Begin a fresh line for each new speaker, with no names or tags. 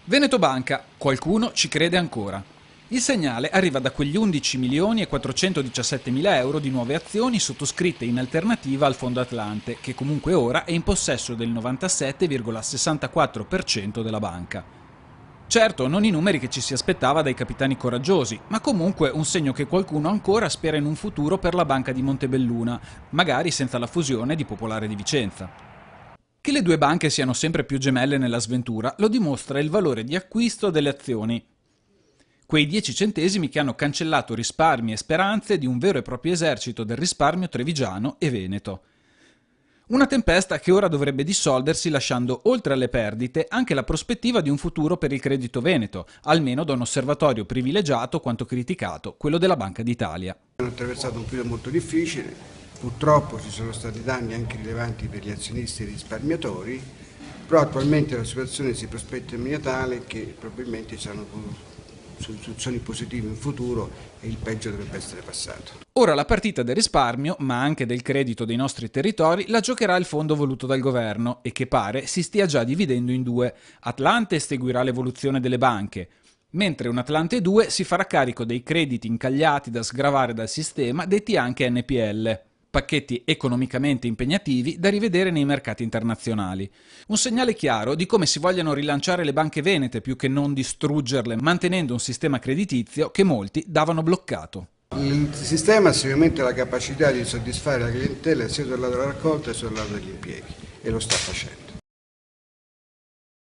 Veneto Banca, qualcuno ci crede ancora. Il segnale arriva da quegli 11 milioni e 417 mila euro di nuove azioni sottoscritte in alternativa al Fondo Atlante, che comunque ora è in possesso del 97,64% della banca. Certo, non i numeri che ci si aspettava dai capitani coraggiosi, ma comunque un segno che qualcuno ancora spera in un futuro per la banca di Montebelluna, magari senza la fusione di Popolare di Vicenza. Che le due banche siano sempre più gemelle nella sventura lo dimostra il valore di acquisto delle azioni. Quei 10 centesimi che hanno cancellato risparmi e speranze di un vero e proprio esercito del risparmio trevigiano e veneto. Una tempesta che ora dovrebbe dissolversi lasciando oltre alle perdite anche la prospettiva di un futuro per il credito veneto, almeno da un osservatorio privilegiato quanto criticato, quello della Banca d'Italia.
Hanno attraversato un periodo molto difficile, purtroppo ci sono stati danni anche rilevanti per gli azionisti e i risparmiatori, però attualmente la situazione si prospetta in maniera tale che probabilmente ci saranno soluzioni positive in futuro e il peggio dovrebbe essere passato.
Ora la partita del risparmio, ma anche del credito dei nostri territori, la giocherà il fondo voluto dal governo e che pare si stia già dividendo in due. Atlante seguirà l'evoluzione delle banche, mentre un Atlante 2 si farà carico dei crediti incagliati da sgravare dal sistema, detti anche NPL. Pacchetti economicamente impegnativi da rivedere nei mercati internazionali. Un segnale chiaro di come si vogliano rilanciare le banche venete più che non distruggerle, mantenendo un sistema creditizio che molti davano bloccato.
Il sistema ha sicuramente la capacità di soddisfare la clientela sia sul lato della raccolta che sul lato degli impieghi e lo sta facendo.